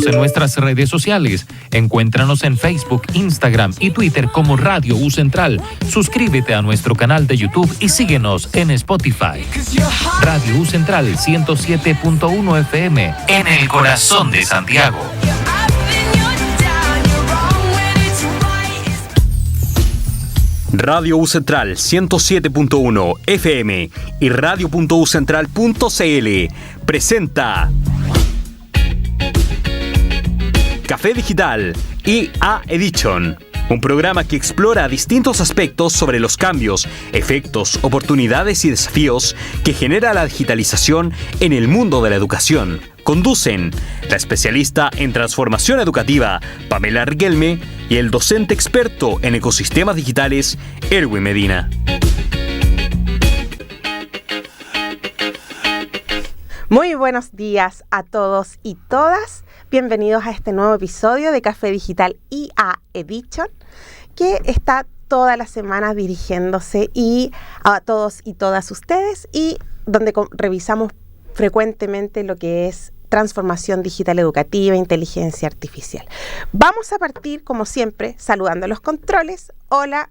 Síguenos en nuestras redes sociales. Encuéntranos en Facebook, Instagram y Twitter como Radio U Central. Suscríbete a nuestro canal de YouTube y síguenos en Spotify. Radio U Central 107.1 FM en el corazón de Santiago. Radio U Central 107.1 FM y radio.ucentral.cl presenta Café Digital IA Edition, un programa que explora distintos aspectos sobre los cambios, efectos, oportunidades y desafíos que genera la digitalización en el mundo de la educación. Conducen la especialista en transformación educativa, Pamela Riquelme, y el docente experto en ecosistemas digitales, Erwin Medina. Muy buenos días a todos y todas. Bienvenidos a este nuevo episodio de Café Digital IA Edition, que está todas las semanas dirigiéndose a todos y todas ustedes y donde revisamos frecuentemente lo que es transformación digital educativa, inteligencia artificial. Vamos a partir, como siempre, saludando a los controles. Hola,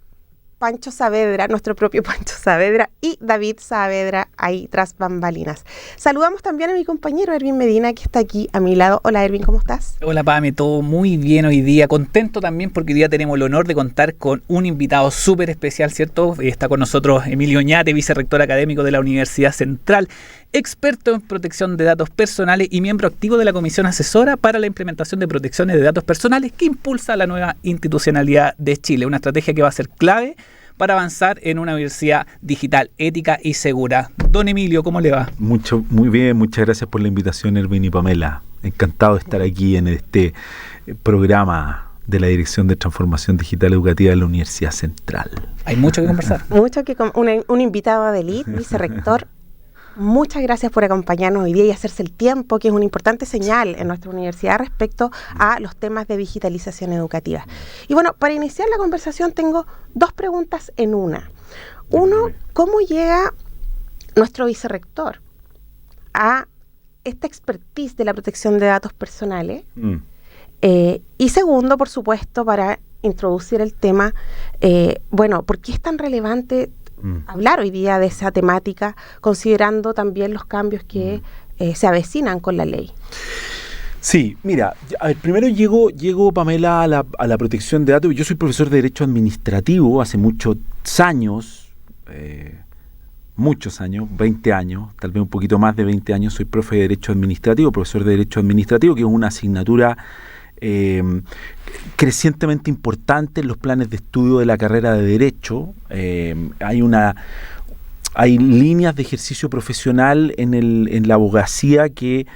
Pancho Saavedra, nuestro propio Pancho Saavedra, y David Saavedra ahí tras bambalinas. Saludamos también a mi compañero Erwin Medina, que está aquí a mi lado. Hola Erwin, ¿cómo estás? Hola Pame, todo muy bien hoy día. Contento también porque hoy día tenemos el honor de contar con un invitado súper especial, ¿cierto? Está con nosotros Emilio Oñate, vicerrector académico de la Universidad Central, experto en protección de datos personales y miembro activo de la Comisión Asesora para la Implementación de Protecciones de Datos Personales que impulsa la nueva institucionalidad de Chile, una estrategia que va a ser clave para avanzar en una universidad digital, ética y segura. Don Emilio, ¿cómo le va? Muy bien, muchas gracias por la invitación, Erwin y Pamela. Encantado de estar aquí en este programa de la Dirección de Transformación Digital Educativa de la Universidad Central. Hay mucho que conversar. Un invitado de elite, vicerrector. Muchas gracias por acompañarnos hoy día y hacerse el tiempo, que es una importante señal en nuestra universidad respecto a los temas de digitalización educativa. Y bueno, para iniciar la conversación tengo dos preguntas en una. Uno, ¿cómo llega nuestro vicerrector a esta expertise de la protección de datos personales? Y segundo, por supuesto, para introducir el tema, ¿por qué es tan relevante hablar hoy día de esa temática, considerando también los cambios que se avecinan con la ley? Sí, mira, primero llego Pamela, a la protección de datos. Yo soy profesor de Derecho Administrativo hace muchos años, 20 años, tal vez un poquito más de 20 años. Soy profe de Derecho Administrativo, profesor de Derecho Administrativo, que es una asignatura crecientemente importante en los planes de estudio de la carrera de Derecho. Hay líneas de ejercicio profesional en la abogacía en que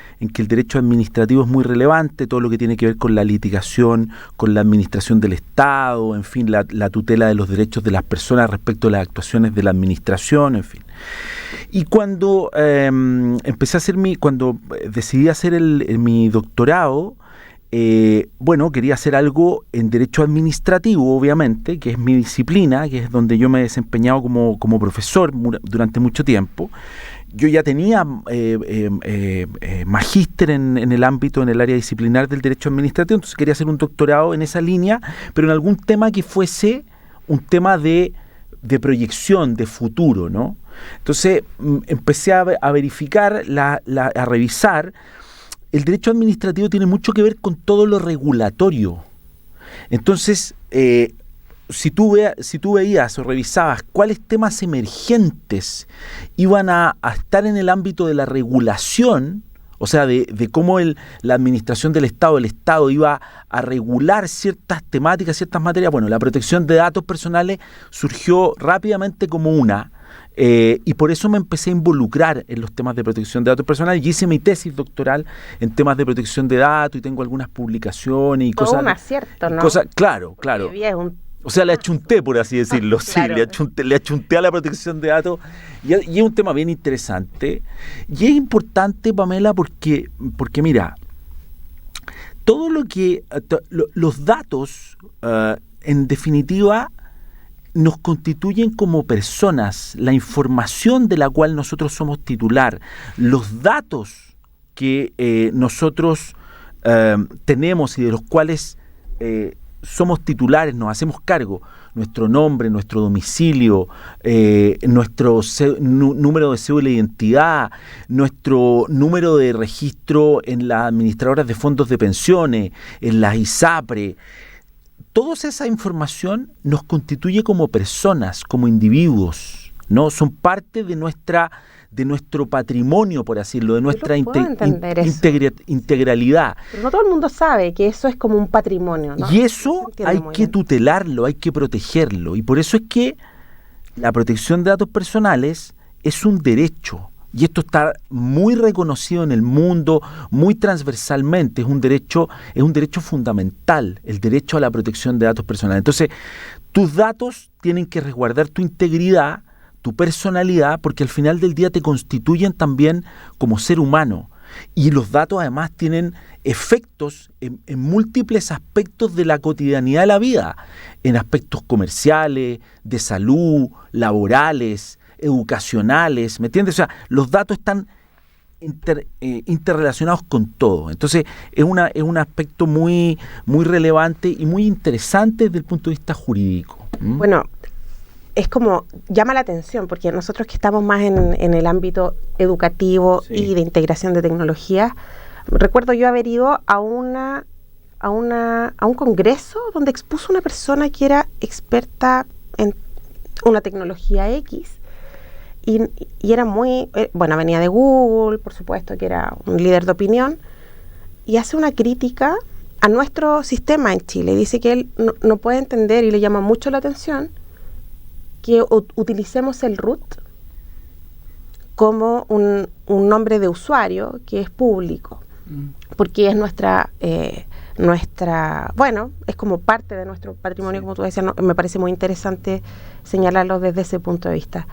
el derecho administrativo es muy relevante, todo lo que tiene que ver con la litigación, con la administración del Estado, en fin, la tutela de los derechos de las personas respecto a las actuaciones de la administración, en fin. Y cuando cuando decidí hacer mi doctorado, quería hacer algo en derecho administrativo, obviamente, que es mi disciplina, que es donde yo me he desempeñado como profesor durante mucho tiempo. Yo ya tenía magíster en el ámbito, en el área disciplinar del derecho administrativo, entonces quería hacer un doctorado en esa línea, pero en algún tema que fuese un tema de proyección, de futuro, ¿no? Entonces empecé a verificar, a revisar. El derecho administrativo tiene mucho que ver con todo lo regulatorio. Entonces, si tú veías o revisabas cuáles temas emergentes iban a estar en el ámbito de la regulación, o sea, de cómo la administración del Estado, el Estado iba a regular ciertas temáticas, ciertas materias, bueno, la protección de datos personales surgió rápidamente como una. Y por eso me empecé a involucrar en los temas de protección de datos personales y hice mi tesis doctoral en temas de protección de datos y tengo algunas publicaciones y todo cosas. Un acierto, ¿no? Claro. O sea, le achunté, por así decirlo, claro. Sí, le achunté a la protección de datos y es un tema bien interesante. Y es importante, Pamela, porque mira, todo lo que los datos, en definitiva, nos constituyen como personas, la información de la cual nosotros somos titular, los datos que nosotros tenemos y de los cuales somos titulares, nos hacemos cargo, nuestro nombre, nuestro domicilio, nuestro número de cédula de identidad, nuestro número de registro en las administradoras de fondos de pensiones, en las ISAPRE. Toda esa información nos constituye como personas, como individuos, ¿no? Son parte de nuestro patrimonio, por así decirlo, de nuestra integralidad. Pero no todo el mundo sabe que eso es como un patrimonio, ¿no? Y eso hay que tutelarlo, hay que protegerlo. Y por eso es que la protección de datos personales es un derecho. Y esto está muy reconocido en el mundo, muy transversalmente. Es un derecho fundamental, el derecho a la protección de datos personales. Entonces, tus datos tienen que resguardar tu integridad, tu personalidad, porque al final del día te constituyen también como ser humano. Y los datos además tienen efectos en múltiples aspectos de la cotidianidad de la vida, en aspectos comerciales, de salud, laborales, educacionales, ¿me entiendes? O sea, los datos están interrelacionados con todo. Entonces, es un aspecto muy, muy relevante y muy interesante desde el punto de vista jurídico. Bueno, es como, llama la atención, porque nosotros que estamos más en el ámbito educativo y de integración de tecnología, recuerdo yo haber ido a un congreso donde expuso una persona que era experta en una tecnología X, y era muy, venía de Google, por supuesto, que era un líder de opinión, y hace una crítica a nuestro sistema en Chile. Dice que él no puede entender, y le llama mucho la atención, que utilicemos el root como un nombre de usuario que es público, porque es es como parte de nuestro patrimonio, como tú decías, me parece muy interesante señalarlo desde ese punto de vista.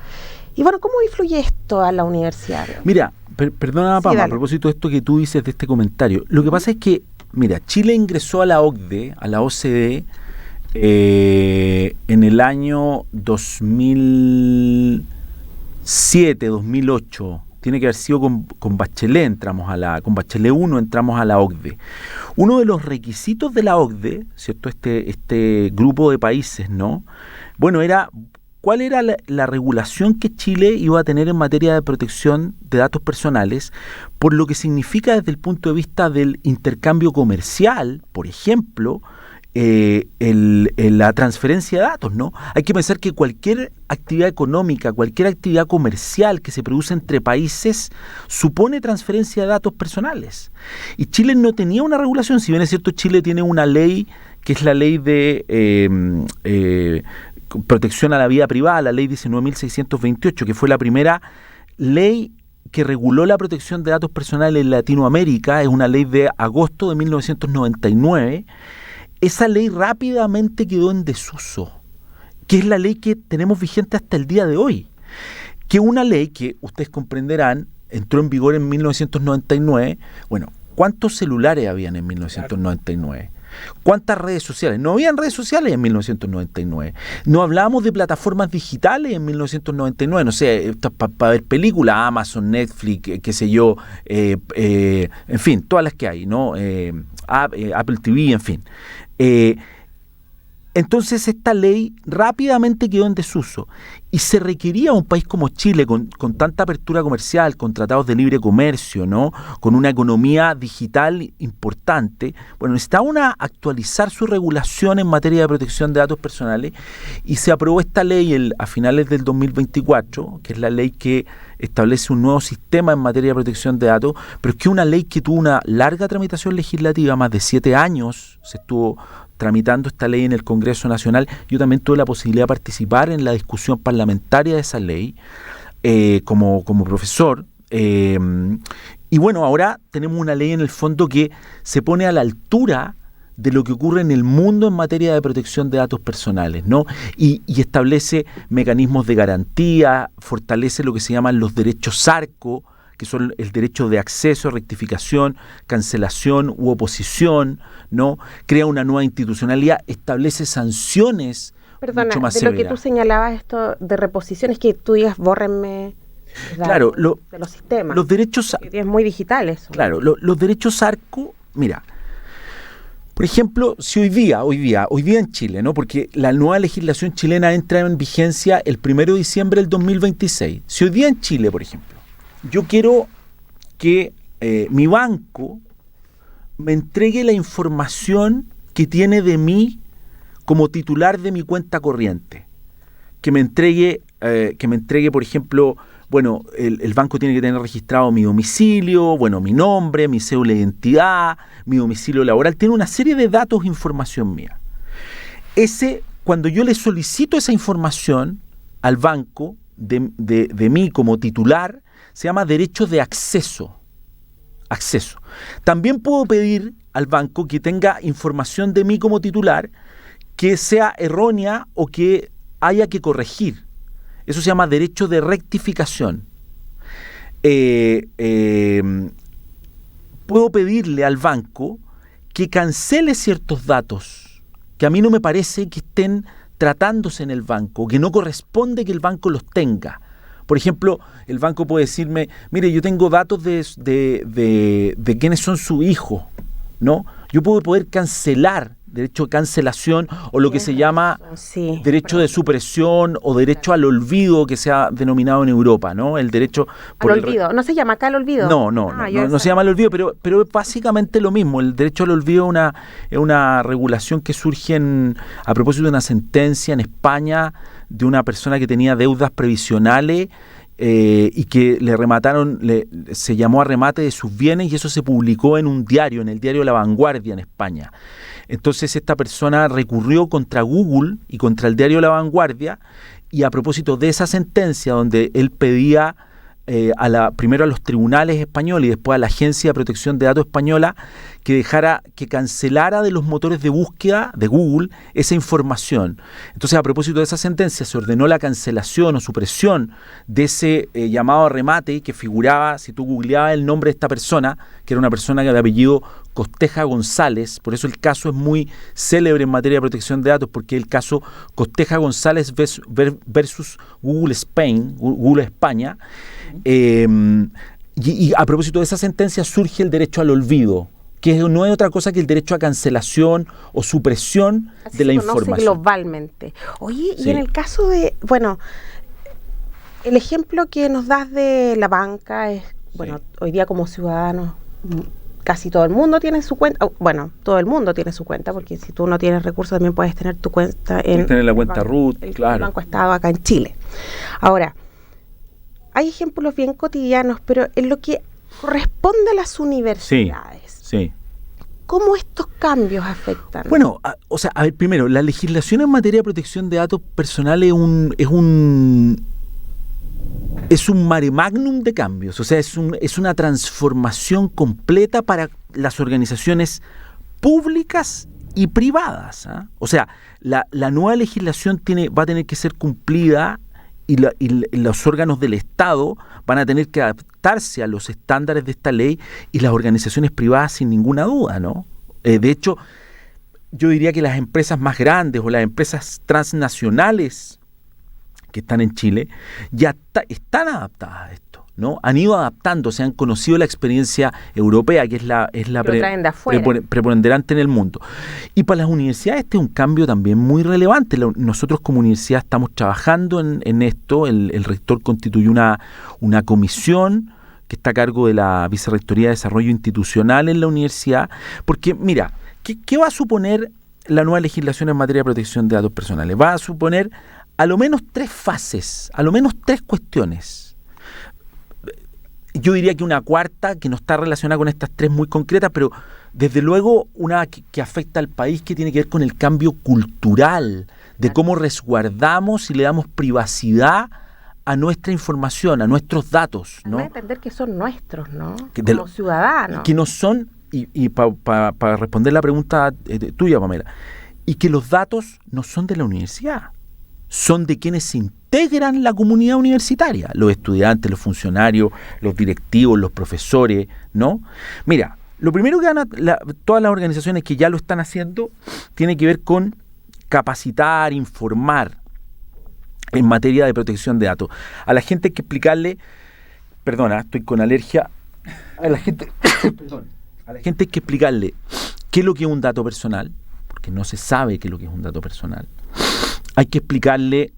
Y bueno, ¿cómo influye esto a la universidad? Mira, perdona, Pama, a propósito de esto que tú dices de este comentario, lo que pasa es que, mira, Chile ingresó a la OCDE, en el año 2007, 2008, tiene que haber sido con Bachelet, con Bachelet 1 entramos a la OCDE. Uno de los requisitos de la OCDE, ¿cierto? Este grupo de países, ¿no? Bueno, ¿cuál era la regulación que Chile iba a tener en materia de protección de datos personales? Por lo que significa desde el punto de vista del intercambio comercial, por ejemplo, la transferencia de datos, ¿no? Hay que pensar que cualquier actividad económica, cualquier actividad comercial que se produce entre países supone transferencia de datos personales. Y Chile no tenía una regulación, si bien es cierto, Chile tiene una ley que es la ley de protección a la vida privada, la ley 19.628, que fue la primera ley que reguló la protección de datos personales en Latinoamérica. Es una ley de agosto de 1999. Esa ley rápidamente quedó en desuso, que es la ley que tenemos vigente hasta el día de hoy, que una ley que ustedes comprenderán entró en vigor en 1999. Bueno, ¿cuántos celulares habían en 1999? ¿Cuántas redes sociales? No habían redes sociales en 1999. No hablábamos de plataformas digitales en 1999. No sé, para ver películas, Amazon, Netflix, qué sé yo, en fin, todas las que hay, ¿no? Apple TV, en fin. Entonces esta ley rápidamente quedó en desuso y se requería a un país como Chile con tanta apertura comercial, con tratados de libre comercio, ¿no? Con una economía digital importante. Bueno, necesitaba actualizar su regulación en materia de protección de datos personales, y se aprobó esta ley a finales del 2024, que es la ley que establece un nuevo sistema en materia de protección de datos, pero es que una ley que tuvo una larga tramitación legislativa, más de 7 años se estuvo tramitando esta ley en el Congreso Nacional. Yo también tuve la posibilidad de participar en la discusión parlamentaria de esa ley como profesor. Y bueno, ahora tenemos una ley en el fondo que se pone a la altura de lo que ocurre en el mundo en materia de protección de datos personales, ¿no? Y establece mecanismos de garantía, fortalece lo que se llaman los derechos ARCO, que son el derecho de acceso, rectificación, cancelación u oposición, ¿no? Crea una nueva institucionalidad, establece sanciones mucho más severas. De lo que tú señalabas, esto de reposiciones, que tú digas, bórrenme, claro, de los sistemas. Los derechos... Es muy digital eso. Claro, los derechos ARCO, mira, Por ejemplo, si hoy día en Chile, ¿no? Porque la nueva legislación chilena entra en vigencia el 1 de diciembre del 2026. Si hoy día en Chile, por ejemplo, yo quiero que mi banco me entregue la información que tiene de mí como titular de mi cuenta corriente, que me entregue, por ejemplo, bueno, el banco tiene que tener registrado mi domicilio, bueno, mi nombre, mi cédula de identidad, mi domicilio laboral, tiene una serie de datos, información mía. Cuando yo le solicito esa información al banco de mí como titular, se llama derecho de acceso. También puedo pedir al banco que tenga información de mí como titular que sea errónea o que haya que corregir. Eso se llama derecho de rectificación. Puedo pedirle al banco que cancele ciertos datos que a mí no me parece que estén tratándose en el banco, que no corresponde que el banco los tenga. Por ejemplo, el banco puede decirme, mire, yo tengo datos de quiénes son su hijo, ¿no? Yo puedo poder cancelar, derecho de cancelación, o lo que se llama derecho de supresión o derecho al olvido, que se ha denominado en Europa, ¿no? El derecho al olvido. ¿No se llama acá el olvido? No se llama el olvido, pero es básicamente lo mismo. El derecho al olvido es una regulación que surge a propósito de una sentencia en España de una persona que tenía deudas previsionales y que se llamó a remate de sus bienes, y eso se publicó en un diario, en el diario La Vanguardia en España. Entonces esta persona recurrió contra Google y contra el diario La Vanguardia, y a propósito de esa sentencia donde él pedía primero a los tribunales españoles y después a la Agencia de Protección de Datos española que cancelara de los motores de búsqueda de Google esa información. Entonces, a propósito de esa sentencia, se ordenó la cancelación o supresión de ese llamado a remate que figuraba, si tú googleabas el nombre de esta persona, que era una persona de apellido Costeja González. Por eso el caso es muy célebre en materia de protección de datos, porque el caso Costeja González versus Google Spain, Google España. Y a propósito de esa sentencia surge el derecho al olvido, que no es otra cosa que el derecho a cancelación o supresión de la información. Globalmente. Oye, sí. Y en el caso de, el ejemplo que nos das de la banca es, hoy día como ciudadanos, casi todo el mundo tiene su cuenta. Todo el mundo tiene su cuenta, porque si tú no tienes recursos también puedes tener tu cuenta puedes tener la cuenta RUT, claro. El Banco Estado acá en Chile. Ahora, hay ejemplos bien cotidianos, pero en lo que corresponde a las universidades. Sí. ¿Cómo estos cambios afectan? Bueno, a ver, primero, la legislación en materia de protección de datos personales es un mare magnum de cambios. O sea, es una transformación completa para las organizaciones públicas y privadas. O sea, la nueva legislación va a tener que ser cumplida y los órganos del Estado van a tener que adaptarse a los estándares de esta ley, y las organizaciones privadas sin ninguna duda, ¿no? De hecho, yo diría que las empresas más grandes o las empresas transnacionales que están en Chile ya están adaptadas a esto, ¿no? Han ido adaptándose, han conocido la experiencia europea, que es la preponderante en el mundo. Y para las universidades este es un cambio también muy relevante. Nosotros como universidad estamos trabajando en esto. El rector constituyó una comisión que está a cargo de la Vicerrectoría de Desarrollo Institucional en la universidad, porque mira, ¿qué va a suponer la nueva legislación en materia de protección de datos personales? Va a suponer a lo menos 3 fases, a lo menos 3 cuestiones. Yo diría que una cuarta que no está relacionada con estas 3 muy concretas, pero desde luego una que afecta al país, que tiene que ver con el cambio cultural, de cómo resguardamos y le damos privacidad a nuestra información, a nuestros datos, ¿no? Hay que entender que son nuestros, ¿no? Como ciudadanos. Que no son, y para responder la pregunta tuya, Pamela, y que los datos no son de la universidad, son de quienes integran la comunidad universitaria, los estudiantes, los funcionarios, los directivos, los profesores, ¿no? Mira, lo primero que todas las organizaciones que ya lo están haciendo tiene que ver con capacitar, informar en materia de protección de datos. A la gente hay que explicarle, estoy con alergia, a la gente hay que explicarle qué es lo que es un dato personal, porque no se sabe qué es lo que es un dato personal. Hay que explicarle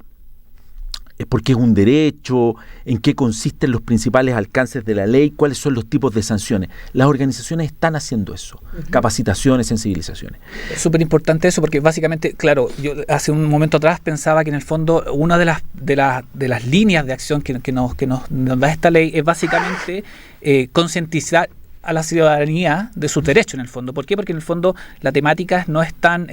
por qué es un derecho, en qué consisten los principales alcances de la ley, cuáles son los tipos de sanciones. Las organizaciones están haciendo eso, capacitaciones, sensibilizaciones. Es súper importante eso porque básicamente, claro, yo hace un momento atrás pensaba que en el fondo una de las líneas de acción que nos da esta ley es básicamente concientizar a la ciudadanía de sus derechos en el fondo. ¿Por qué? Porque en el fondo la temática no es tan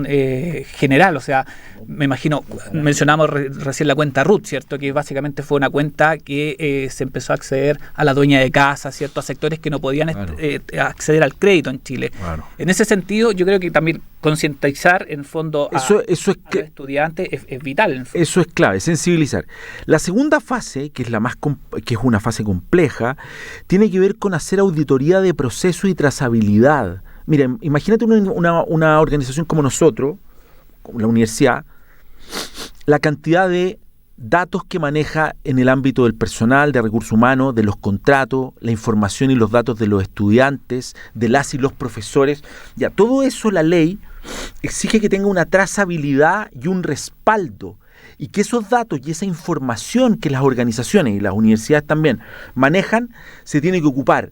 general. O sea, me imagino, mencionamos recién la cuenta RUT, ¿cierto? Que básicamente fue una cuenta que se empezó a acceder a la dueña de casa, ¿cierto? A sectores que no podían acceder al crédito en Chile. Claro. En ese sentido, yo creo que también concientizar en el fondo a los estudiantes es vital. En el fondo. Eso es clave, sensibilizar. La segunda fase, que es que es una fase compleja, tiene que ver con hacer auditoría de proceso y trazabilidad. Miren, imagínate una organización como nosotros, como la universidad, la cantidad de datos que maneja en el ámbito del personal, de recursos humanos, de los contratos, la información y los datos de los estudiantes, de las y los profesores. Ya, todo eso la ley exige que tenga una trazabilidad y un respaldo, y que esos datos y esa información que las organizaciones y las universidades también manejan se tiene que ocupar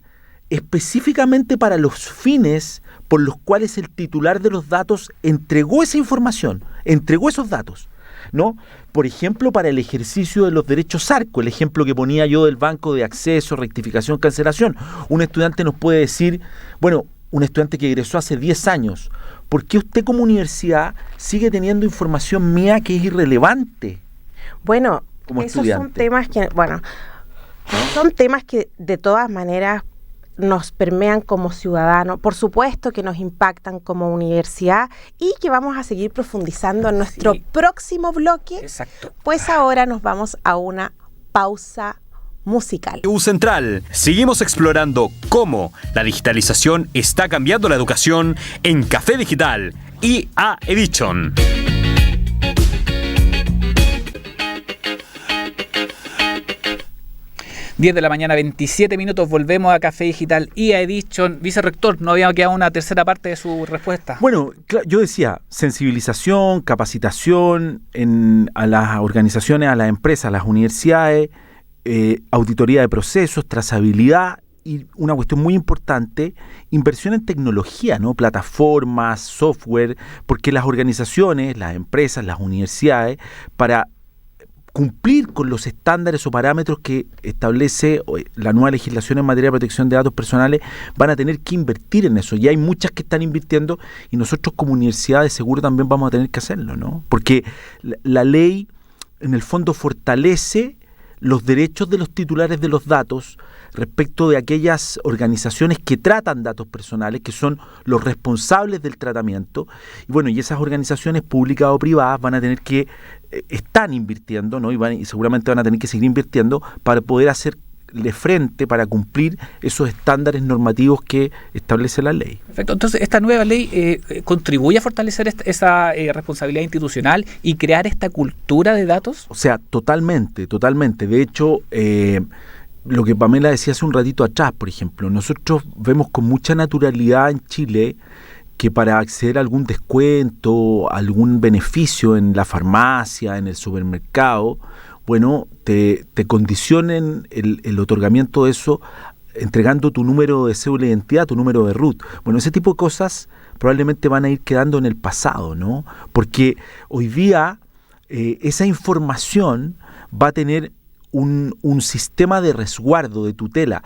específicamente para los fines por los cuales el titular de los datos entregó esa información, entregó esos datos, ¿no? Por ejemplo, para el ejercicio de los derechos ARCO, el ejemplo que ponía yo del banco de acceso, rectificación, cancelación. Un estudiante nos puede decir, bueno, un estudiante que egresó hace 10 años, ¿por qué usted como universidad sigue teniendo información mía que es irrelevante? Bueno, como esos estudiante? Son temas que de todas maneras nos permean como ciudadanos, por supuesto que nos impactan como universidad y que vamos a seguir profundizando en nuestro próximo bloque. Exacto. Pues ahora nos vamos a una pausa musical. Central. Seguimos explorando cómo la digitalización está cambiando la educación en Café Digital y A Edition. 10 de la mañana, 27 minutos, volvemos a Café Digital y a Edition. Vicerrector, ¿no había quedado una tercera parte de su respuesta? Bueno, yo decía, sensibilización, capacitación a las organizaciones, a las empresas, a las universidades, auditoría de procesos, trazabilidad y una cuestión muy importante, inversión en tecnología, ¿no? Plataformas, software, porque las organizaciones, las empresas, las universidades, para cumplir con los estándares o parámetros que establece la nueva legislación en materia de protección de datos personales, van a tener que invertir en eso. Y hay muchas que están invirtiendo y nosotros como universidad de seguro también vamos a tener que hacerlo, ¿no? Porque la ley en el fondo fortalece los derechos de los titulares de los datos respecto de aquellas organizaciones que tratan datos personales, que son los responsables del tratamiento. Y bueno, y esas organizaciones públicas o privadas van a tener que, están invirtiendo, ¿no? Y seguramente van a tener que seguir invirtiendo para poder hacerle frente, para cumplir esos estándares normativos que establece la ley. Perfecto. Entonces, esta nueva ley contribuye a fortalecer esa responsabilidad institucional y crear esta cultura de datos. O sea, totalmente. De hecho, lo que Pamela decía hace un ratito atrás, por ejemplo, nosotros vemos con mucha naturalidad en Chile que para acceder a algún descuento, algún beneficio en la farmacia, en el supermercado, bueno, te condicionen el otorgamiento de eso entregando tu número de cédula de identidad, tu número de RUT. Bueno, ese tipo de cosas probablemente van a ir quedando en el pasado, ¿no? Porque hoy día esa información va a tener un sistema de resguardo, de tutela.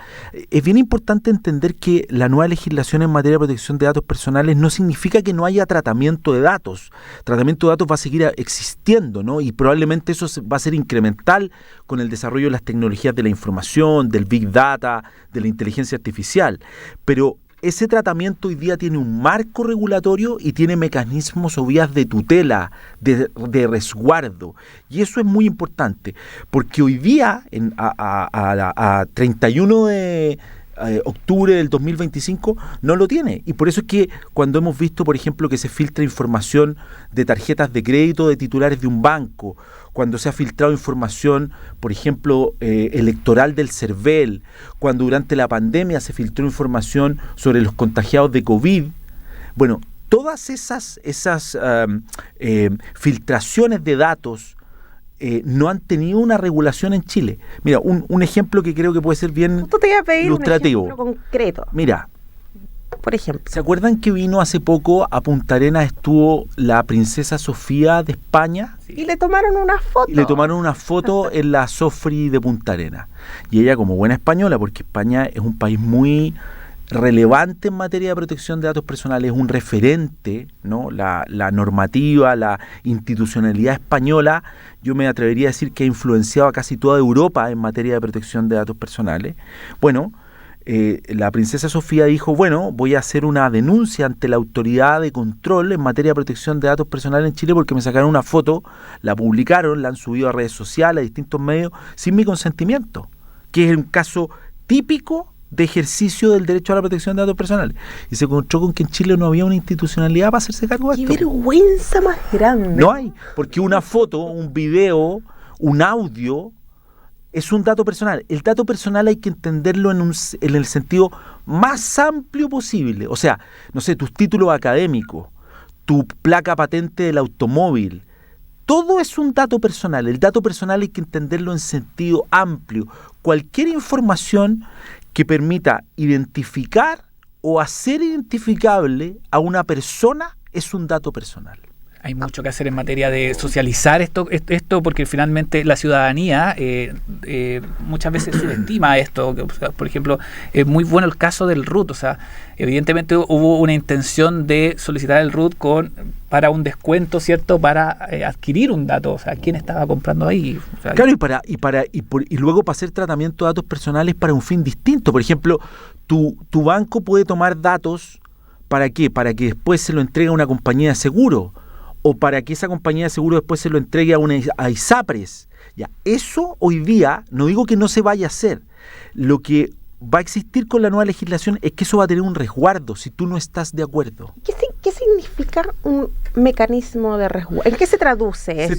Es bien importante entender que la nueva legislación en materia de protección de datos personales no significa que no haya tratamiento de datos. Tratamiento de datos va a seguir existiendo, ¿no? Y probablemente eso va a ser incremental con el desarrollo de las tecnologías de la información, del Big Data, de la inteligencia artificial. Pero ese tratamiento hoy día tiene un marco regulatorio y tiene mecanismos o vías de tutela, de resguardo. Y eso es muy importante, porque hoy día, a 31 de octubre del 2025, no lo tiene. Y por eso es que cuando hemos visto, por ejemplo, que se filtra información de tarjetas de crédito de titulares de un banco, cuando se ha filtrado información, por ejemplo, electoral del CERVEL, cuando durante la pandemia se filtró información sobre los contagiados de COVID, Bueno, todas esas filtraciones de datos no han tenido una regulación en Chile. Mira, un ejemplo que creo que puede ser bien Justo te iba a pedir ilustrativo. un ejemplo concreto. Mira, Por ejemplo. ¿se acuerdan que vino hace poco a Punta Arenas, estuvo la princesa Sofía de España? Y le tomaron una foto. Y le tomaron una foto en la Sofri de Punta Arenas. Y ella, como buena española, porque España es un país muy relevante en materia de protección de datos personales, es un referente, ¿no? La normativa, la institucionalidad española, yo me atrevería a decir que ha influenciado a casi toda Europa en materia de protección de datos personales. Bueno, la princesa Sofía dijo, bueno, voy a hacer una denuncia ante la autoridad de control en materia de protección de datos personales en Chile porque me sacaron una foto, la publicaron, la han subido a redes sociales, a distintos medios, sin mi consentimiento, que es un caso típico de ejercicio del derecho a la protección de datos personales. Y se encontró con que en Chile no había una institucionalidad para hacerse cargo de ¡Qué esto. vergüenza más grande! No hay, porque una foto, un video, un audio es un dato personal. El dato personal hay que entenderlo en el sentido más amplio posible. O sea, no sé, tus títulos académicos, tu placa patente del automóvil, todo es un dato personal. El dato personal hay que entenderlo en sentido amplio. Cualquier información que permita identificar o hacer identificable a una persona es un dato personal. Hay mucho que hacer en materia de socializar esto porque finalmente la ciudadanía muchas veces subestima esto. Por ejemplo, es muy bueno el caso del RUT. O sea, evidentemente hubo una intención de solicitar el RUT para un descuento, ¿cierto? Para adquirir un dato. O sea, ¿quién estaba comprando ahí? O sea, claro, y luego para hacer tratamiento de datos personales para un fin distinto. Por ejemplo, tu banco puede tomar datos, ¿para qué? Para que después se lo entregue a una compañía de seguro, o para que esa compañía de seguro después se lo entregue a ISAPRES. Ya, eso hoy día, no digo que no se vaya a hacer, lo que va a existir con la nueva legislación es que eso va a tener un resguardo si tú no estás de acuerdo. ¿Qué significa un mecanismo de resguardo? ¿En qué se traduce eso? Se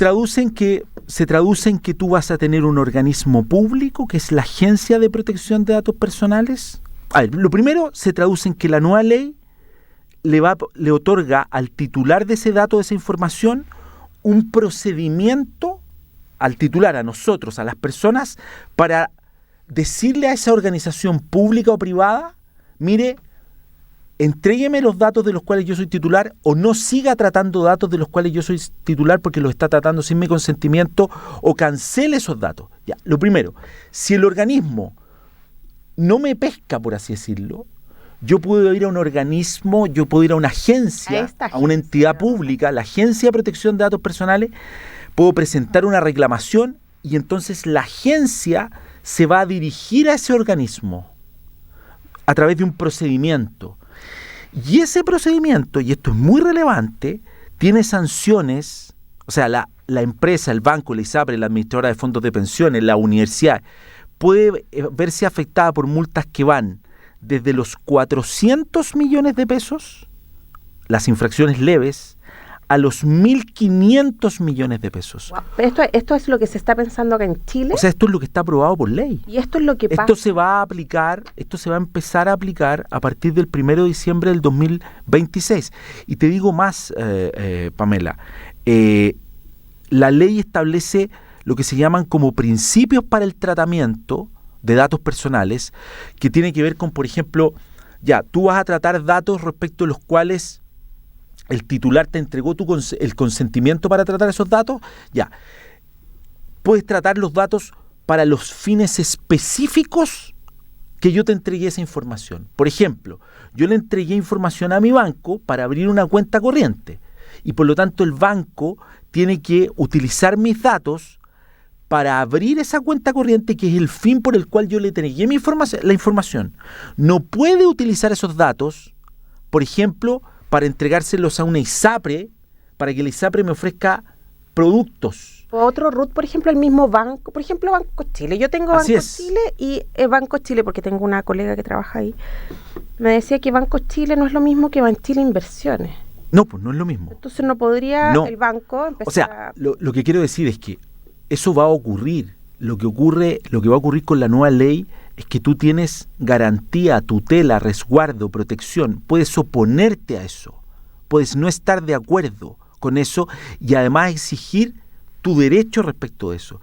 traduce en que tú vas a tener un organismo público, que es la Agencia de Protección de Datos Personales. A ver, lo primero se traduce en que la nueva ley le otorga al titular de ese dato, de esa información, un procedimiento al titular, a nosotros, a las personas, para decirle a esa organización pública o privada, mire, entrégueme los datos de los cuales yo soy titular o no siga tratando datos de los cuales yo soy titular porque los está tratando sin mi consentimiento o cancele esos datos. Ya, lo primero, si el organismo no me pesca, por así decirlo, yo puedo ir a un organismo, yo puedo ir a una agencia, a una entidad pública, la Agencia de Protección de Datos Personales, puedo presentar una reclamación y entonces la agencia se va a dirigir a ese organismo a través de un procedimiento. Y ese procedimiento, y esto es muy relevante, tiene sanciones, o sea, la empresa, el banco, la ISAPRE, la administradora de fondos de pensiones, la universidad, puede verse afectada por multas que van desde los 400 millones de pesos, las infracciones leves, a los 1.500 millones de pesos. Wow. Pero esto es lo que se está pensando acá en Chile. O sea, esto es lo que está aprobado por ley. Y esto es lo que pasa. Esto se va a empezar a aplicar a partir del 1 de diciembre del 2026. Y te digo más, Pamela, la ley establece lo que se llaman como principios para el tratamiento de datos personales, que tiene que ver con, por ejemplo, ya, tú vas a tratar datos respecto a los cuales el titular te entregó el consentimiento para tratar esos datos, ya. Puedes tratar los datos para los fines específicos que yo te entregué esa información. Por ejemplo, yo le entregué información a mi banco para abrir una cuenta corriente y por lo tanto el banco tiene que utilizar mis datos para abrir esa cuenta corriente, que es el fin por el cual yo le entregué la información. No puede utilizar esos datos, por ejemplo, para entregárselos a una ISAPRE, para que la ISAPRE me ofrezca productos. Otro RUT, por ejemplo, el mismo banco, por ejemplo, Banco Chile. Yo tengo Banco Chile y Banco Chile, porque tengo una colega que trabaja ahí, me decía que Banco Chile no es lo mismo que Banchile Inversiones. No, pues no es lo mismo. Entonces no podría el banco empezar o sea, lo que quiero decir es que eso va a ocurrir. Lo que va a ocurrir con la nueva ley es que tú tienes garantía, tutela, resguardo, protección. Puedes oponerte a eso. puedes no estar de acuerdo con eso y además exigir tu derecho respecto de eso.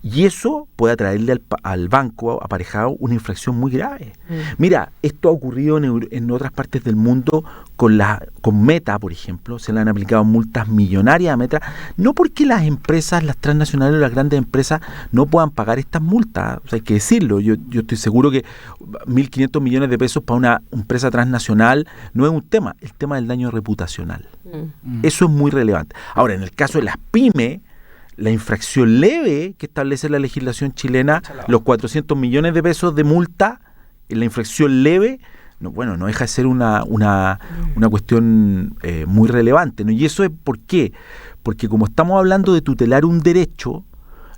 Y eso puede atraerle al banco aparejado una infracción muy grave. Mira, esto ha ocurrido en otras partes del mundo con Meta, por ejemplo. Se le han aplicado multas millonarias a Meta, no porque las empresas, las transnacionales o las grandes empresas no puedan pagar estas multas. O sea, hay que decirlo. Yo estoy seguro que 1.500 millones de pesos para una empresa transnacional no es un tema. El tema del daño reputacional. Eso es muy relevante. Ahora, en el caso de las pymes, la infracción leve que establece la legislación chilena, los 400 millones de pesos de multa, la infracción leve, no deja de ser una cuestión muy relevante, ¿no? Y eso es ¿por qué? Porque como estamos hablando de tutelar un derecho,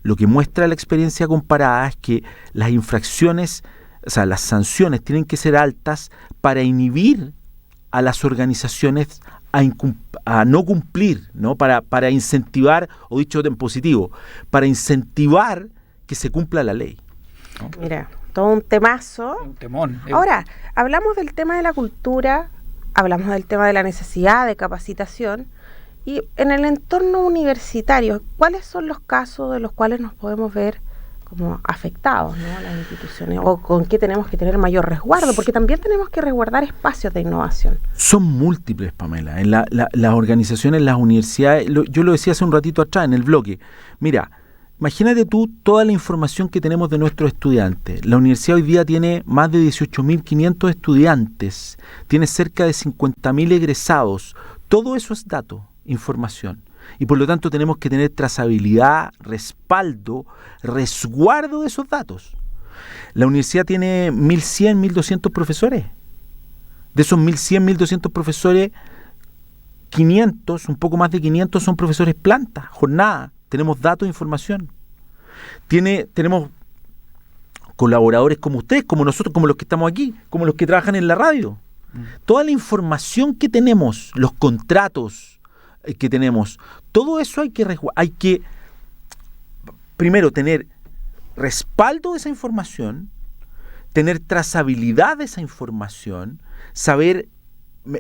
lo que muestra la experiencia comparada es que las infracciones, o sea, las sanciones tienen que ser altas para inhibir a las organizaciones a no cumplir, ¿no? Para incentivar, o dicho en positivo, para incentivar que se cumpla la ley, ¿no? Mira, todo un temazo. Un temón. Ahora, hablamos del tema de la cultura, hablamos del tema de la necesidad de capacitación, y en el entorno universitario, ¿cuáles son los casos de los cuales nos podemos ver como afectados, ¿no? Las instituciones, o con qué tenemos que tener mayor resguardo, porque también tenemos que resguardar espacios de innovación? Son múltiples, Pamela, en las organizaciones, las universidades. Yo lo decía hace un ratito atrás en el bloque. Mira, imagínate tú toda la información que tenemos de nuestros estudiantes. La universidad hoy día tiene más de 18.500 estudiantes, tiene cerca de 50.000 egresados. Todo eso es dato, información. Y por lo tanto tenemos que tener trazabilidad, respaldo, resguardo de esos datos. La universidad tiene 1.100, 1.200 profesores. De esos 1.100, 1.200 profesores, 500, un poco más de 500 son profesores planta, jornada. Tenemos datos e información. Tenemos colaboradores como ustedes, como nosotros, como los que estamos aquí, como los que trabajan en la radio. Toda la información que tenemos, los contratos que tenemos, todo eso hay que primero tener respaldo de esa información, tener trazabilidad de esa información, saber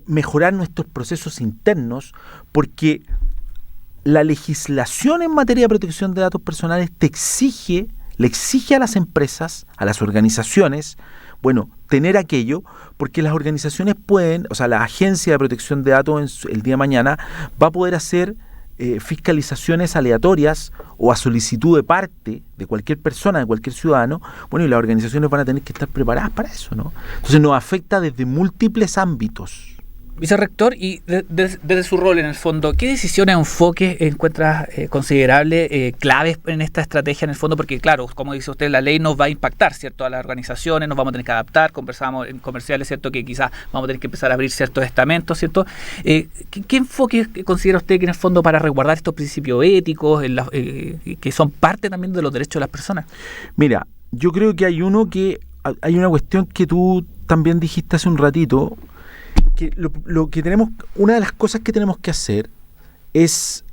mejorar nuestros procesos internos, porque la legislación en materia de protección de datos personales le exige a las empresas, a las organizaciones, tener aquello, porque las organizaciones pueden, o sea, la Agencia de Protección de Datos el día de mañana va a poder hacer fiscalizaciones aleatorias o a solicitud de parte de cualquier persona, de cualquier ciudadano, y las organizaciones van a tener que estar preparadas para eso, ¿no? Entonces nos afecta desde múltiples ámbitos. Vicerrector, y desde su rol en el fondo, ¿qué decisiones o enfoques encuentras considerables, claves en esta estrategia en el fondo? Porque claro, como dice usted, la ley nos va a impactar, ¿cierto? A las organizaciones, nos vamos a tener que adaptar, conversábamos en comerciales, ¿cierto? Que quizás vamos a tener que empezar a abrir ciertos estamentos, ¿cierto? ¿Qué enfoques considera usted que en el fondo para resguardar estos principios éticos, que son parte también de los derechos de las personas? Mira, yo creo que hay una cuestión que tú también dijiste hace un ratito, que lo que tenemos, una de las cosas que tenemos que hacer es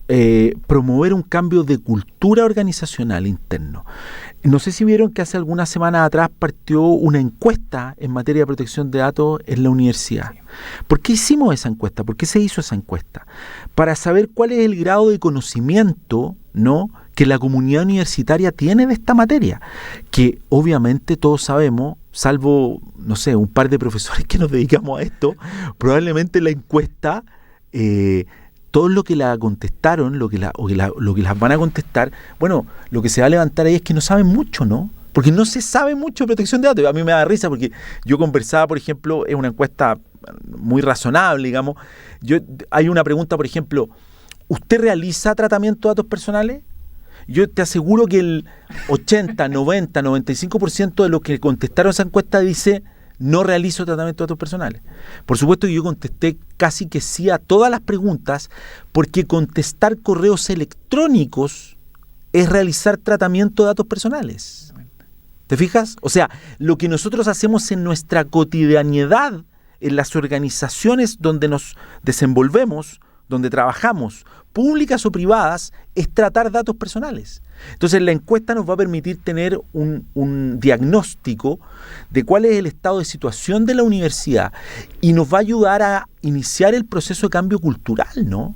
promover un cambio de cultura organizacional interno. No sé si vieron que hace algunas semanas atrás partió una encuesta en materia de protección de datos en la universidad. ¿Por qué hicimos esa encuesta? ¿Por qué se hizo esa encuesta? Para saber cuál es el grado de conocimiento, ¿no?, que la comunidad universitaria tiene de esta materia, que obviamente todos sabemos, salvo, no sé, un par de profesores que nos dedicamos a esto, probablemente la encuesta, todos lo que la contestaron, lo que las van a contestar, lo que se va a levantar ahí es que no saben mucho, ¿no? Porque no se sabe mucho de protección de datos. A mí me da risa porque yo conversaba, por ejemplo, es una encuesta muy razonable, digamos. Hay una pregunta, por ejemplo, ¿usted realiza tratamiento de datos personales? Yo te aseguro que el 80, 90, 95% de los que contestaron esa encuesta dice no realizo tratamiento de datos personales. Por supuesto que yo contesté casi que sí a todas las preguntas, porque contestar correos electrónicos es realizar tratamiento de datos personales. ¿Te fijas? O sea, lo que nosotros hacemos en nuestra cotidianidad, en las organizaciones donde nos desenvolvemos, donde trabajamos, públicas o privadas, es tratar datos personales. Entonces la encuesta nos va a permitir tener un diagnóstico de cuál es el estado de situación de la universidad y nos va a ayudar a iniciar el proceso de cambio cultural, ¿no?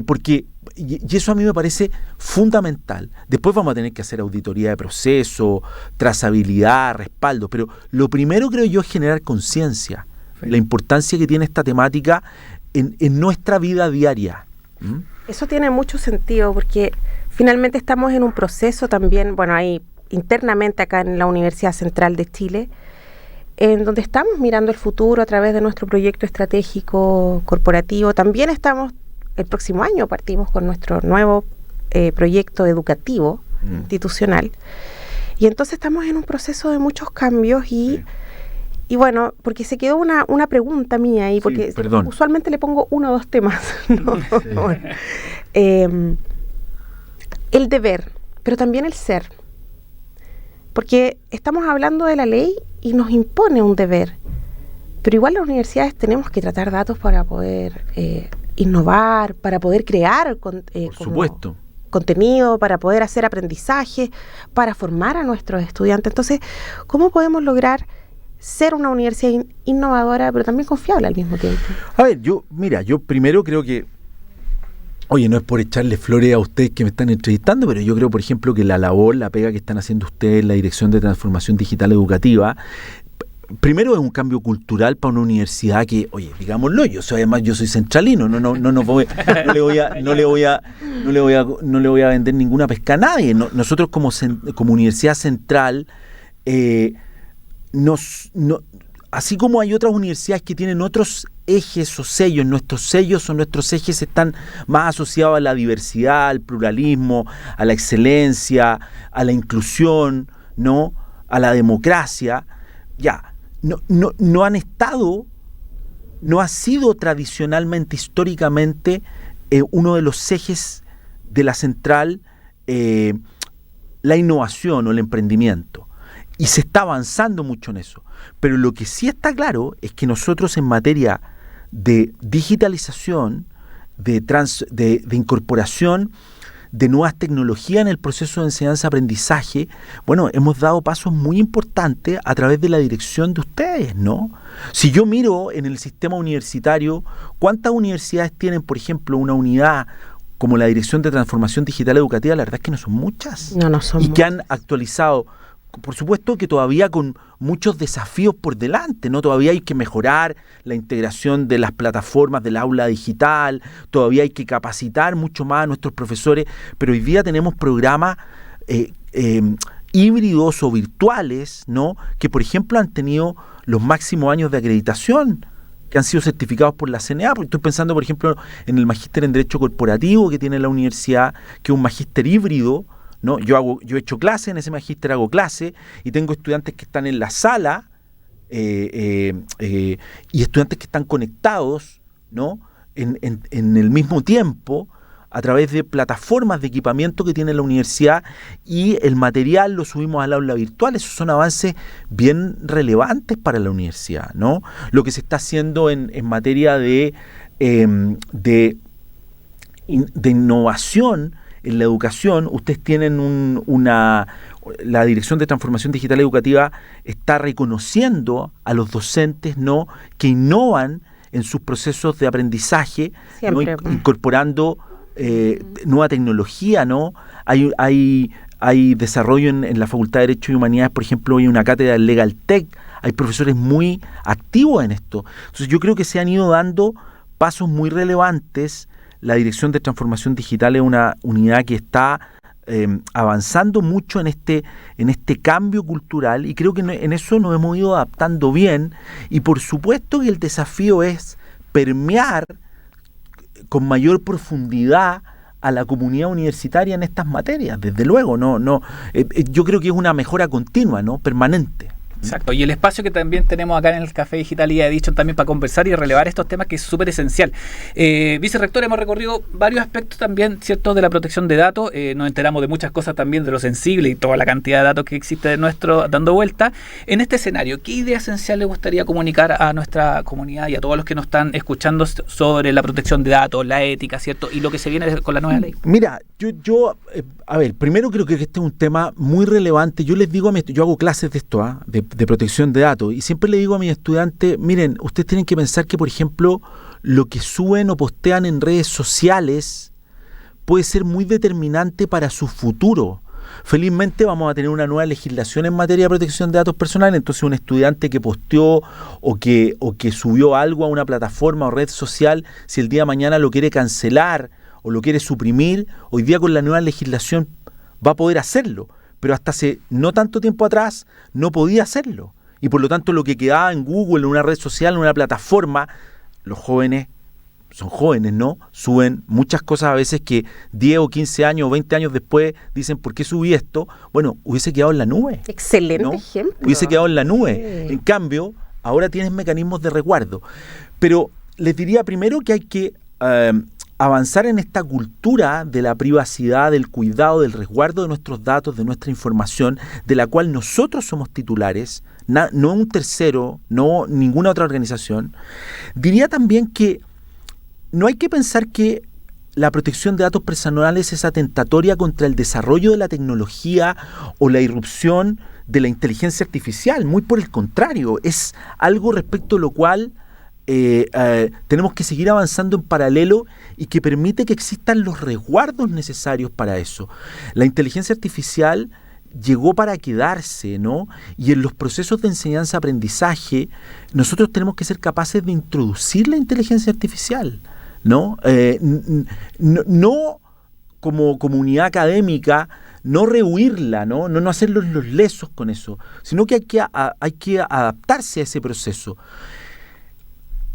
Porque y eso a mí me parece fundamental. Después vamos a tener que hacer auditoría de proceso, trazabilidad, respaldo, pero lo primero creo yo es generar conciencia, la importancia que tiene esta temática en nuestra vida diaria. Eso tiene mucho sentido porque finalmente estamos en un proceso también, bueno, ahí internamente acá en la Universidad Central de Chile, en donde estamos mirando el futuro a través de nuestro proyecto estratégico corporativo. También estamos, el próximo año partimos con nuestro nuevo proyecto educativo institucional. Y entonces estamos en un proceso de muchos cambios y bueno, porque se quedó una pregunta mía ahí, porque usualmente le pongo 1 o 2 temas. ¿No? Sí. Bueno, el deber, pero también el ser. Porque estamos hablando de la ley y nos impone un deber. Pero igual las universidades tenemos que tratar datos para poder innovar, para poder crear por supuesto, contenido, para poder hacer aprendizaje, para formar a nuestros estudiantes. Entonces, ¿cómo podemos lograr ser una universidad innovadora, pero también confiable al mismo tiempo? A ver, yo primero creo que, oye, no es por echarle flores a ustedes que me están entrevistando, pero yo creo, por ejemplo, que la labor, la pega que están haciendo ustedes en la Dirección de Transformación Digital Educativa, primero es un cambio cultural para una universidad que, oye, digámoslo, yo soy centralino, no le voy a vender ninguna pesca a nadie. Nosotros como Universidad Central, así como hay otras universidades que tienen otros ejes o sellos, nuestros ejes están más asociados a la diversidad, al pluralismo, a la excelencia, a la inclusión, ¿no? A la democracia. No ha sido tradicionalmente, históricamente, uno de los ejes de la central la innovación o el emprendimiento. Y se está avanzando mucho en eso. Pero lo que sí está claro es que nosotros en materia de digitalización, de incorporación de nuevas tecnologías en el proceso de enseñanza-aprendizaje, bueno, hemos dado pasos muy importantes a través de la dirección de ustedes, ¿no? Si yo miro en el sistema universitario, ¿cuántas universidades tienen, por ejemplo, una unidad como la Dirección de Transformación Digital Educativa? La verdad es que no son muchas. No son muchas. Y que han actualizado, por supuesto que todavía con muchos desafíos por delante, ¿no? Todavía hay que mejorar la integración de las plataformas del aula digital, todavía hay que capacitar mucho más a nuestros profesores, pero hoy día tenemos programas híbridos o virtuales, ¿no? Que, por ejemplo, han tenido los máximos años de acreditación, que han sido certificados por la CNA. Porque estoy pensando, por ejemplo, en el magíster en Derecho Corporativo que tiene la universidad, que es un magíster híbrido, ¿no? Yo he hecho clase, en ese magíster hago clase y tengo estudiantes que están en la sala y estudiantes que están conectados, ¿no? en el mismo tiempo a través de plataformas de equipamiento que tiene la universidad, y el material lo subimos al aula virtual. Esos son avances bien relevantes para la universidad, ¿no? Lo que se está haciendo en materia de innovación en la educación. Ustedes tienen la Dirección de Transformación Digital Educativa está reconociendo a los docentes, ¿no?, que innovan en sus procesos de aprendizaje, ¿no?, incorporando nueva tecnología, ¿no? Hay desarrollo en la Facultad de Derecho y Humanidades, por ejemplo, hay una cátedra de Legal Tech, hay profesores muy activos en esto. Entonces yo creo que se han ido dando pasos muy relevantes. La Dirección de Transformación Digital es una unidad que está avanzando mucho en este cambio cultural, y creo que en eso nos hemos ido adaptando bien, y por supuesto que el desafío es permear con mayor profundidad a la comunidad universitaria en estas materias, desde luego. Yo creo que es una mejora continua, ¿no?, permanente. Exacto, y el espacio que también tenemos acá en el Café Digital y Edition también para conversar y relevar estos temas que es súper esencial. Vicerrector, hemos recorrido varios aspectos también, ¿cierto?, de la protección de datos. Nos enteramos de muchas cosas también, de lo sensible y toda la cantidad de datos que existe de nuestro dando vuelta. En este escenario, ¿qué idea esencial le gustaría comunicar a nuestra comunidad y a todos los que nos están escuchando sobre la protección de datos, la ética, ¿cierto?, y lo que se viene con la nueva ley? Mira, yo a ver, primero creo que este es un tema muy relevante. Yo les digo yo hago clases de esto, de protección de datos, y siempre le digo a mis estudiantes, miren, ustedes tienen que pensar que, por ejemplo, lo que suben o postean en redes sociales puede ser muy determinante para su futuro. Felizmente vamos a tener una nueva legislación en materia de protección de datos personales, entonces un estudiante que posteó o que subió algo a una plataforma o red social, si el día de mañana lo quiere cancelar o lo quiere suprimir, hoy día con la nueva legislación va a poder hacerlo, pero hasta hace no tanto tiempo atrás no podía hacerlo, y por lo tanto lo que quedaba en Google, en una red social, en una plataforma, los jóvenes son jóvenes, ¿no? Suben muchas cosas a veces que 10 o 15 años o 20 años después dicen, ¿por qué subí esto? Bueno, hubiese quedado en la nube. Excelente, ¿no? Ejemplo. Hubiese quedado en la nube. Sí. En cambio, ahora tienes mecanismos de resguardo. Pero les diría primero que hay que avanzar en esta cultura de la privacidad, del cuidado, del resguardo de nuestros datos, de nuestra información, de la cual nosotros somos titulares, no un tercero, no ninguna otra organización. Diría también que no hay que pensar que la protección de datos personales es atentatoria contra el desarrollo de la tecnología o la irrupción de la inteligencia artificial. Muy por el contrario, es algo respecto a lo cual tenemos que seguir avanzando en paralelo y que permite que existan los resguardos necesarios para eso. La inteligencia artificial llegó para quedarse, ¿no? Y en los procesos de enseñanza-aprendizaje nosotros tenemos que ser capaces de introducir la inteligencia artificial, ¿no? No como comunidad académica, no rehuirla, no hacerlos los lesos con eso, sino que hay que adaptarse a ese proceso.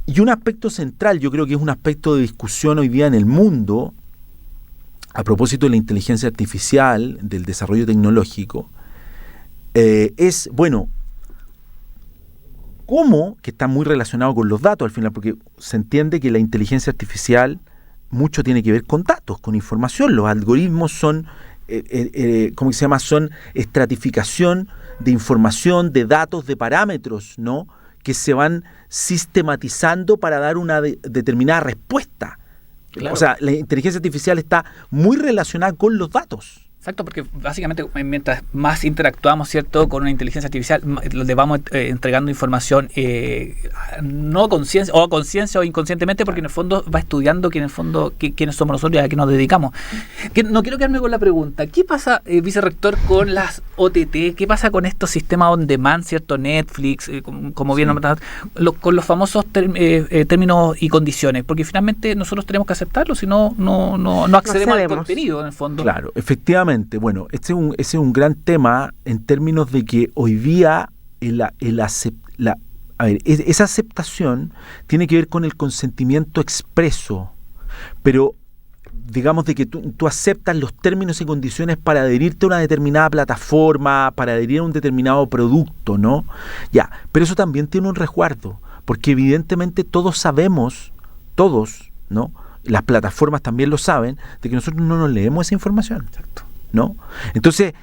Y un aspecto central, yo creo que es un aspecto de discusión hoy día en el mundo, a propósito de la inteligencia artificial, del desarrollo tecnológico, es, bueno, cómo, que está muy relacionado con los datos al final, porque se entiende que la inteligencia artificial mucho tiene que ver con datos, con información. Los algoritmos son, ¿cómo se llama? Son estratificación de información, de datos, de parámetros, ¿no?, que se van sistematizando para dar una determinada respuesta. Claro. O sea, la inteligencia artificial está muy relacionada con los datos. Exacto, porque básicamente mientras más interactuamos, ¿cierto?, con una inteligencia artificial, le vamos entregando información no conciencia o conciencia o inconscientemente, porque en el fondo va estudiando que en el fondo quiénes somos nosotros y a qué nos dedicamos. No quiero quedarme con la pregunta, ¿qué pasa, vicerrector, con las OTT? ¿Qué pasa con estos sistemas on demand, ¿cierto?, Netflix, como bien nombrado, con los famosos términos y condiciones? Porque finalmente nosotros tenemos que aceptarlo, si no accedemos al contenido, en el fondo. Claro, efectivamente. Bueno, ese es un gran tema en términos de que hoy día esa aceptación tiene que ver con el consentimiento expreso, pero digamos de que tú aceptas los términos y condiciones para adherirte a una determinada plataforma, para adherir a un determinado producto, ¿no? Ya, pero eso también tiene un resguardo, porque evidentemente todos sabemos, ¿no?, las plataformas también lo saben, de que nosotros no nos leemos esa información. Exacto. ¿No? Entonces,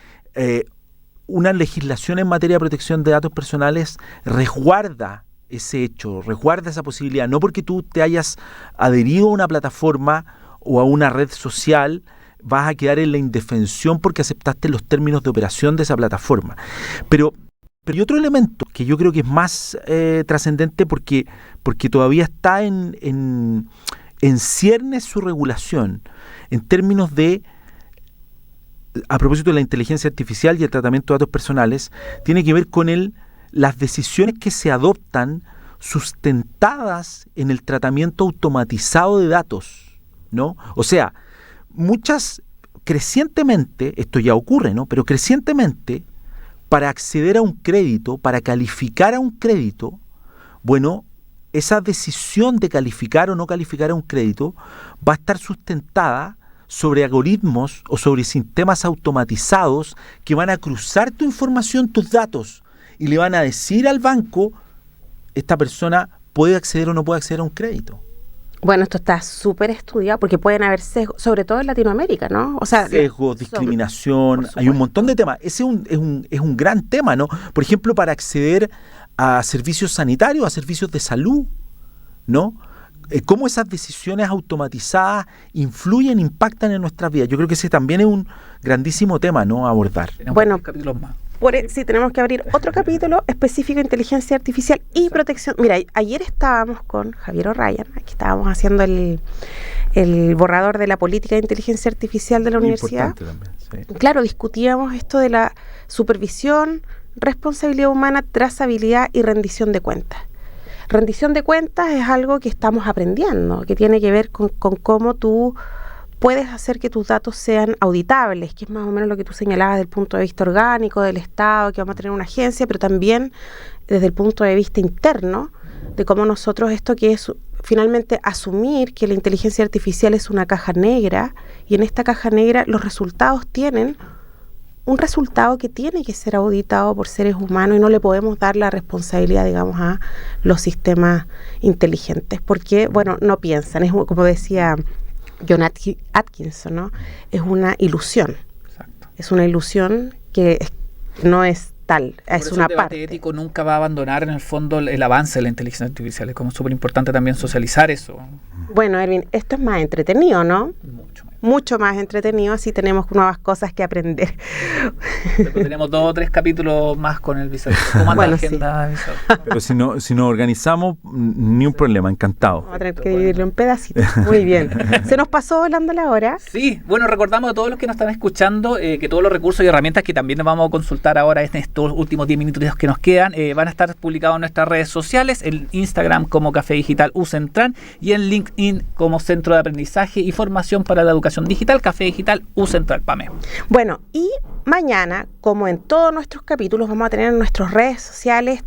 una legislación en materia de protección de datos personales resguarda ese hecho, resguarda esa posibilidad, no porque tú te hayas adherido a una plataforma o a una red social vas a quedar en la indefensión porque aceptaste los términos de operación de esa plataforma. Pero hay otro elemento que yo creo que es más trascendente porque todavía está en ciernes su regulación en términos de, a propósito de la inteligencia artificial y el tratamiento de datos personales, tiene que ver con las decisiones que se adoptan sustentadas en el tratamiento automatizado de datos, ¿no? O sea, crecientemente, esto ya ocurre, ¿no?, pero crecientemente, para acceder a un crédito, para calificar a un crédito, bueno, esa decisión de calificar o no calificar a un crédito va a estar sustentada sobre algoritmos o sobre sistemas automatizados que van a cruzar tu información, tus datos, y le van a decir al banco, esta persona puede acceder o no puede acceder a un crédito. Bueno, esto está súper estudiado porque pueden haber sesgos, sobre todo en Latinoamérica, ¿no? O sea, sesgos, discriminación, hay un montón de temas. Ese es un gran tema, ¿no? Por ejemplo, para acceder a servicios sanitarios, a servicios de salud, ¿no? Cómo esas decisiones automatizadas influyen, impactan en nuestras vidas. Yo creo que ese también es un grandísimo tema, ¿no?, a abordar. Bueno, capítulos más. Sí, tenemos que abrir otro capítulo específico de inteligencia artificial y protección. Mira, ayer estábamos con Javier O'Ryan, aquí estábamos haciendo el borrador de la política de inteligencia artificial de la universidad. También, sí. Claro, discutíamos esto de la supervisión, responsabilidad humana, trazabilidad y rendición de cuentas. Rendición de cuentas es algo que estamos aprendiendo, que tiene que ver con cómo tú puedes hacer que tus datos sean auditables, que es más o menos lo que tú señalabas desde el punto de vista orgánico del Estado, que vamos a tener una agencia, pero también desde el punto de vista interno, de cómo nosotros esto que es finalmente asumir que la inteligencia artificial es una caja negra, y en esta caja negra los resultados tienen un resultado que tiene que ser auditado por seres humanos y no le podemos dar la responsabilidad, digamos, a los sistemas inteligentes, porque, bueno, no piensan, es como decía John Atkinson, ¿no? Es una ilusión. Exacto. Es una ilusión que no es tal, es una parte. El debate ético nunca va a abandonar en el fondo el avance de la inteligencia artificial. Es como súper importante también socializar eso. Bueno, Erwin, esto es más entretenido, ¿no? Mucho más entretenido, así tenemos nuevas cosas que aprender. Tenemos 2 o 3 capítulos más con el vicerrector. ¿Cómo anda la agenda, vicerrector? Pero si nos organizamos, ni un problema, encantado. Vamos a tener que dividirlo en pedacitos. Muy bien. ¿Se nos pasó volando la hora? Sí, bueno, recordamos a todos los que nos están escuchando que todos los recursos y herramientas que también nos vamos a consultar ahora en estos últimos 10 minutos que nos quedan van a estar publicados en nuestras redes sociales, en Instagram como Café Digital U Central y en LinkedIn como Centro de Aprendizaje y Formación para la Educación Digital, Café Digital U Central, Pame. Bueno, y mañana, como en todos nuestros capítulos, vamos a tener en nuestras redes sociales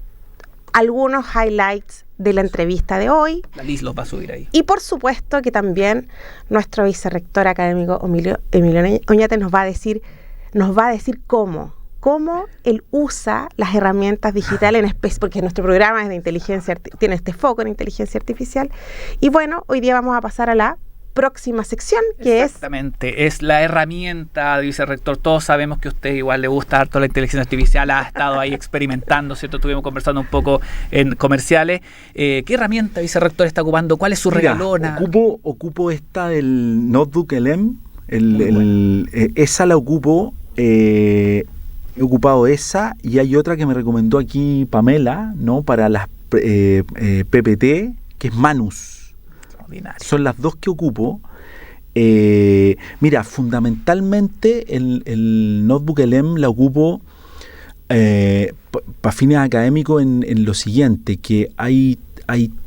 algunos highlights de la entrevista de hoy. La Liz los va a subir ahí. Y por supuesto que también nuestro vicerrector académico Emilio Oñate nos va a decir cómo él usa las herramientas digitales, porque nuestro programa es de inteligencia, tiene este foco en inteligencia artificial. Y bueno, hoy día vamos a pasar a la próxima sección, que Exactamente, es la herramienta de vicerrector. Todos sabemos que a usted igual le gusta harto la inteligencia artificial, ha estado ahí experimentando, ¿cierto? Estuvimos conversando un poco en comerciales. ¿Qué herramienta vicerrector está ocupando? ¿Cuál es su regalona? Ocupo esta del Notebook LM, esa la ocupo, he ocupado esa, y hay otra que me recomendó aquí Pamela, ¿no? Para las PPT, que es Manus. Son las dos que ocupo. Mira, fundamentalmente el Notebook LM la ocupo para fines académicos en lo siguiente, que hay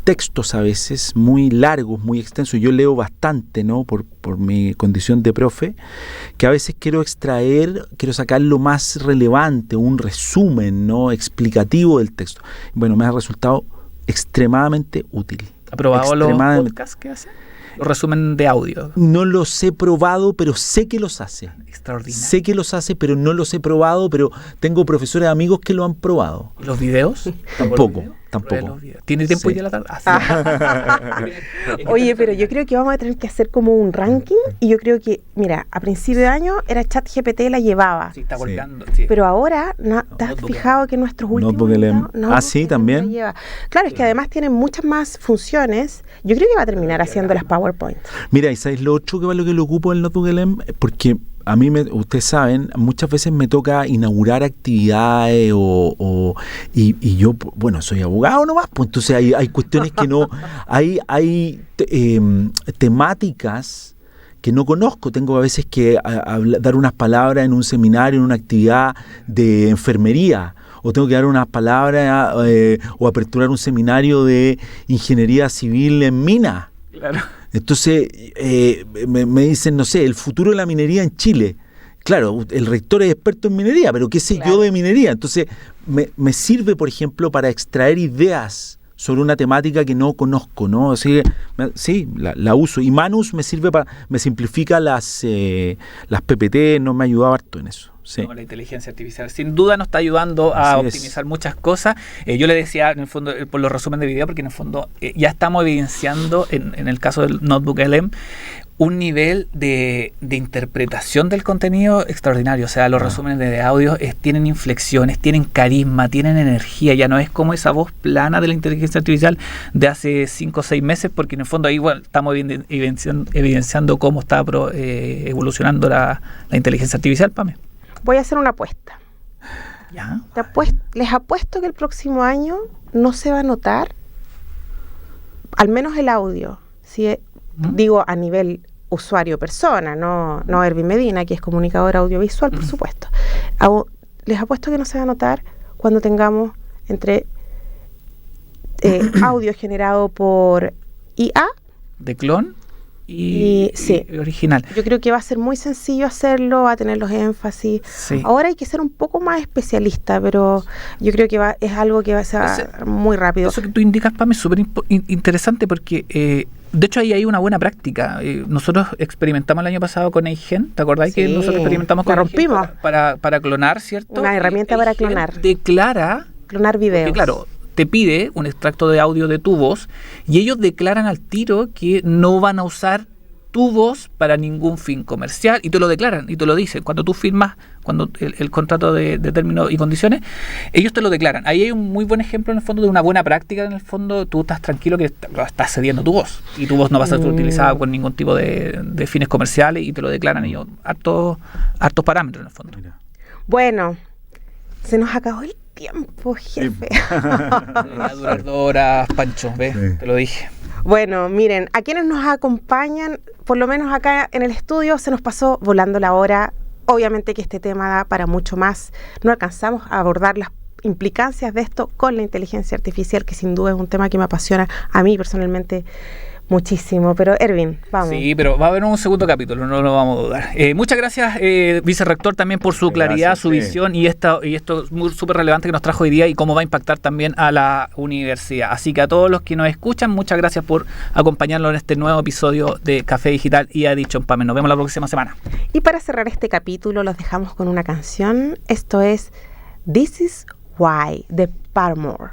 textos a veces muy largos, muy extensos. Yo leo bastante, ¿no? Por mi condición de profe, que a veces quiero sacar lo más relevante, un resumen, ¿no? Explicativo del texto. Bueno, me ha resultado extremadamente útil. ¿Ha probado los podcasts que hace? ¿Los resumen de audio? No los he probado, pero sé que los hace. Extraordinario. Sé que los hace, pero no los he probado, pero tengo profesores amigos que lo han probado. ¿Y los videos? Tampoco. ¿Tiene tiempo hoy de la tarde? Oye, pero yo creo que vamos a tener que hacer como un ranking, y yo creo que, mira, a principio de año era ChatGPT la llevaba. Sí, está golpeando. Sí. Pero ahora, ¿te has fijado que nuestros últimos... sí, también. Claro, es que además tienen muchas más funciones. Yo creo que va a terminar haciendo las PowerPoint. Mira, ¿y sabes lo otro que lo ocupo el Notebook LM? Porque a mí, ustedes saben, muchas veces me toca inaugurar actividades y yo, bueno, soy abogado nomás, pues entonces hay cuestiones que no, hay temáticas que no conozco. Tengo a veces que dar unas palabras en un seminario, en una actividad de enfermería, o tengo que dar unas palabras o aperturar un seminario de ingeniería civil en mina. Claro. Entonces me dicen, no sé, el futuro de la minería en Chile. Claro, el rector es experto en minería, pero ¿qué sé yo de minería? Entonces me sirve, por ejemplo, para extraer ideas sobre una temática que no conozco, ¿no? Así que, sí, la uso. Y Manus me sirve me simplifica las PPT, no me ha ayudado harto en eso. Sí. ¿no? La inteligencia artificial sin duda nos está ayudando a Así optimizar muchas cosas. Yo le decía, en el fondo, por los resúmenes de video, porque en el fondo ya estamos evidenciando, en el caso del Notebook LM, un nivel de interpretación del contenido extraordinario. O sea, los resúmenes de audio tienen inflexiones, tienen carisma, tienen energía. Ya no es como esa voz plana de la inteligencia artificial de hace 5 o 6 meses, porque en el fondo ahí estamos evidenciando cómo está evolucionando la inteligencia artificial, Pame. Voy a hacer una apuesta. ¿Ya? Les apuesto que el próximo año no se va a notar, al menos el audio, si digo a nivel usuario-persona, no Erwin Medina, que es comunicador audiovisual, por supuesto. Les apuesto que no se va a notar cuando tengamos entre audio generado por IA. De clon y original. Yo creo que va a ser muy sencillo hacerlo, va a tener los énfasis. Sí. Ahora hay que ser un poco más especialista, pero yo creo que es algo que va a ser muy rápido. Eso que tú indicas, Pame, es súper interesante porque... de hecho, ahí hay una buena práctica. Nosotros experimentamos el año pasado con Eigen. ¿Te acordás que nosotros experimentamos con Eigen para clonar, ¿cierto? Una herramienta para clonar. Clonar videos. Porque, claro, te pide un extracto de audio de tu voz y ellos declaran al tiro que no van a usar tu voz para ningún fin comercial y te lo declaran y te lo dicen. Cuando tú firmas el contrato de términos y condiciones, ellos te lo declaran. Ahí hay un muy buen ejemplo en el fondo de una buena práctica. En el fondo tú estás tranquilo que estás cediendo tu voz y tu voz no va a ser utilizada con ningún tipo de fines comerciales y te lo declaran ellos. Hartos parámetros en el fondo. Bueno, se nos acabó el tiempo, jefe. Va a durar 2 horas, Pancho, ¿ves? Sí. Te lo dije. Bueno, miren, a quienes nos acompañan, por lo menos acá en el estudio, se nos pasó volando la hora. Obviamente que este tema da para mucho más. No alcanzamos a abordar las implicancias de esto con la inteligencia artificial, que sin duda es un tema que me apasiona a mí personalmente muchísimo. Pero Erwin, vamos. Sí, pero va a haber un segundo capítulo, no lo vamos a dudar. Muchas gracias, vicerrector, también por su claridad, su visión y esto es súper relevante que nos trajo hoy día y cómo va a impactar también a la universidad. Así que a todos los que nos escuchan, muchas gracias por acompañarnos en este nuevo episodio de Café Digital y Addiction Pame. Nos vemos la próxima semana. Y para cerrar este capítulo los dejamos con una canción. Esto es This Is Why de Paramore.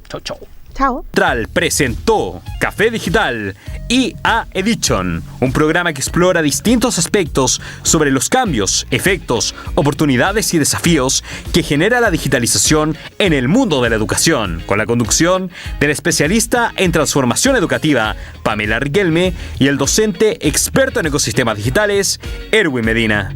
Chau, chau. Chao. Central presentó Café Digital IA Edition, un programa que explora distintos aspectos sobre los cambios, efectos, oportunidades y desafíos que genera la digitalización en el mundo de la educación, con la conducción del especialista en transformación educativa, Pamela Riquelme, y el docente experto en ecosistemas digitales, Erwin Medina.